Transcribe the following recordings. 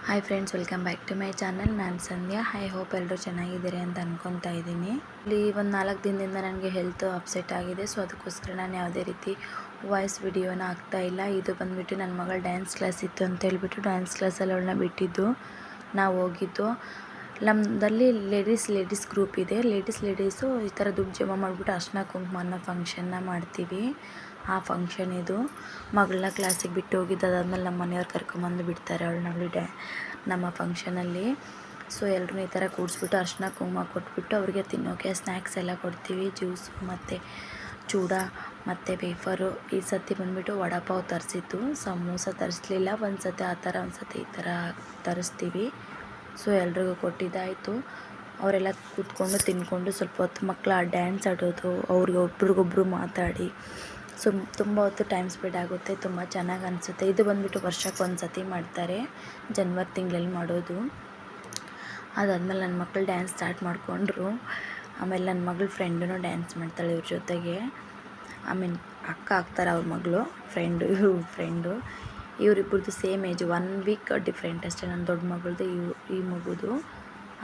Hi friends, welcome back to my channel. ನಾನು Sandhya. I hope ಎಲ್ಲರೂ ಚೆನ್ನಾಗಿದ್ದೀರಿ ಅಂತ ಅಂದ್ಕೊತಾ ಇದ್ದೀನಿ. ಇಲ್ಲಿ ಒಂದು 4 ದಿನದಿಂದ ನನಗೆ ಹೆಲ್ತ್ ಅಪ್ಸೆಟ್ ಆಗಿದೆ. ಸೊ ಅದಕ್ಕೋಸ್ಕರ ನಾನು ಯಾವುದೇ ರೀತಿ ವಾಯ್ಸ್ ವಿಡಿಯೋನ ಹಾಕ್ತಾಯಿಲ್ಲ. ಇದು ಬಂದುಬಿಟ್ಟು ನನ್ನ ಮಗಳ ಡ್ಯಾನ್ಸ್ ಕ್ಲಾಸ್ ಇತ್ತು ಅಂತ ಹೇಳ್ಬಿಟ್ಟು ಡ್ಯಾನ್ಸ್ ಕ್ಲಾಸಲ್ಲಿ ಅವಳನ್ನ ಬಿಟ್ಟಿದ್ದು ನಾವು ಹೋಗಿದ್ದು. ನಮ್ಮದಲ್ಲಿ ಲೇಡೀಸ್ ಗ್ರೂಪ್ ಇದೆ. ಲೇಡೀಸು ಈ ಥರ ದುಡ್ಡು ಜಮಾ ಮಾಡಿಬಿಟ್ಟು ಅರ್ಶಿನ ಕುಂಕುಮ ಅನ್ನೋ ಫಂಕ್ಷನ್ನ ಮಾಡ್ತೀವಿ. ಆ ಫಂಕ್ಷನ್ ಇದು. ಮಗಳನ್ನ ಕ್ಲಾಸಿಗೆ ಬಿಟ್ಟು ಹೋಗಿದ್ದು. ಅದಾದಮೇಲೆ ನಮ್ಮ ಮನೆಯವ್ರು ಕರ್ಕೊಂಬಂದು ಬಿಡ್ತಾರೆ ಅವಳನ್ನ ನಮ್ಮ ಫಂಕ್ಷನಲ್ಲಿ. ಸೊ ಎಲ್ಲರೂ ಈ ಥರ ಕೂಡಿಸ್ಬಿಟ್ಟು ಅರ್ಶಿನ ಕುಂಕುಮ ಕೊಟ್ಬಿಟ್ಟು ಅವ್ರಿಗೆ ತಿನ್ನೋಕ್ಕೆ ಸ್ನ್ಯಾಕ್ಸ್ ಎಲ್ಲ ಕೊಡ್ತೀವಿ. ಜ್ಯೂಸು ಮತ್ತು ಚೂಡ ಮತ್ತು ವೇಫರು. ಈ ಸತಿ ಬಂದುಬಿಟ್ಟು ವಡಾಪಾವ್ ತರಿಸಿತ್ತು, ಸಮೋಸ ತರಿಸ್ಲಿಲ್ಲ. ಒಂದು ಸತಿ ಆ ಥರ, ಒಂದು ಸತಿ ಈ ಥರ ತರಿಸ್ತೀವಿ. ಸೊ ಎಲ್ರಿಗೂ ಕೊಟ್ಟಿದ್ದಾಯಿತು. ಅವರೆಲ್ಲ ಕೂತ್ಕೊಂಡು ತಿಂದ್ಕೊಂಡು ಸ್ವಲ್ಪ ಹೊತ್ತು ಮಕ್ಕಳು ಡ್ಯಾನ್ಸ್ ಆಡೋದು, ಅವ್ರಿಗೆ ಒಬ್ರಿಗೊಬ್ರು ಮಾತಾಡಿ ಸೊ ತುಂಬ ಹೊತ್ತು ಟೈಮ್ ಸ್ಪೆಂಡ್ ಆಗುತ್ತೆ. ತುಂಬ ಚೆನ್ನಾಗಿ ಅನಿಸುತ್ತೆ. ಇದು ಬಂದುಬಿಟ್ಟು ವರ್ಷಕ್ಕೆ ಒಂದು ಸತಿ ಮಾಡ್ತಾರೆ, ಜನವರಿ ತಿಂಗಳಲ್ಲಿ ಮಾಡೋದು. ಅದಾದಮೇಲೆ ನನ್ನ ಮಕ್ಕಳು ಡ್ಯಾನ್ಸ್ ಸ್ಟಾರ್ಟ್ ಮಾಡಿಕೊಂಡ್ರು. ಆಮೇಲೆ ನನ್ನ ಮಗಳ ಫ್ರೆಂಡೂ ಡ್ಯಾನ್ಸ್ ಮಾಡ್ತಾಳೆ ಇವ್ರ ಜೊತೆಗೆ. ಅಕ್ಕ ಆಗ್ತಾರೆ ಅವ್ರ ಮಗಳು, ಫ್ರೆಂಡು. ಇವರಿಬ್ಬರದು ಸೇಮ್ ಏಜು, 1 ವೀಕ್ ಡಿಫ್ರೆಂಟ್ ಅಷ್ಟೇ. ನನ್ನ ದೊಡ್ಡ ಮಗಳದು ಈ ಮಗುದು.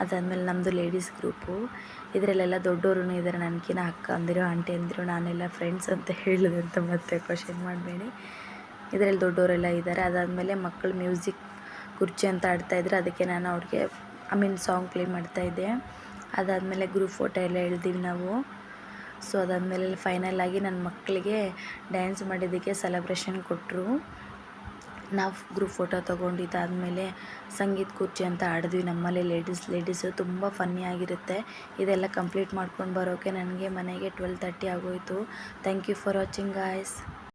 ಅದಾದಮೇಲೆ ನಮ್ಮದು ಲೇಡೀಸ್ ಗ್ರೂಪು. ಇದರಲ್ಲೆಲ್ಲ ದೊಡ್ಡವರು ಇದ್ದಾರೆ, ನನಗಿನ ಅಕ್ಕ ಅಂದಿರೋ ಆಂಟಿ ಅಂದಿರೋ. ನಾನೆಲ್ಲ ಫ್ರೆಂಡ್ಸ್ ಅಂತ ಹೇಳಿದೆ ಅಂತ ಮತ್ತೆ ಕ್ವಶನ್ ಮಾಡಬೇಡಿ. ಇದರಲ್ಲಿ ದೊಡ್ಡವರೆಲ್ಲ ಇದ್ದಾರೆ. ಅದಾದಮೇಲೆ ಮಕ್ಕಳು ಮ್ಯೂಸಿಕ್ ಕುರ್ಚಿ ಅಂತ ಆಡ್ತಾಯಿದ್ರು. ಅದಕ್ಕೆ ನಾನು ಅವ್ರಿಗೆ ಸಾಂಗ್ ಪ್ಲೇ ಮಾಡ್ತಾಯಿದ್ದೆ. ಅದಾದಮೇಲೆ ಗ್ರೂಪ್ ಫೋಟೋ ಎಲ್ಲ ಎಳ್ದೀವಿ ನಾವು. ಸೊ ಅದಾದಮೇಲೆ ಫೈನಲ್ ಆಗಿ ನನ್ನ ಮಕ್ಕಳಿಗೆ ಡ್ಯಾನ್ಸ್ ಮಾಡಿದ್ದಕ್ಕೆ ಸೆಲೆಬ್ರೇಷನ್ ಕೊಟ್ಟರು. ನಾವು ಗ್ರೂಪ್ ಫೋಟೋ ತೊಗೊಂಡಿದ್ದಾದಮೇಲೆ ಸಂಗೀತ ಕುರ್ಚಿ ಅಂತ ಆಡಿದ್ವಿ ನಮ್ಮಲ್ಲಿ. ಲೇಡೀಸು ತುಂಬ ಫನ್ನಿ ಆಗಿರುತ್ತೆ. ಇದೆಲ್ಲ ಕಂಪ್ಲೀಟ್ ಮಾಡ್ಕೊಂಡು ಬರೋಕ್ಕೆ ನನಗೆ ಮನೆಗೆ 12:30 ಆಗೋಯಿತು. Thank you for watching guys.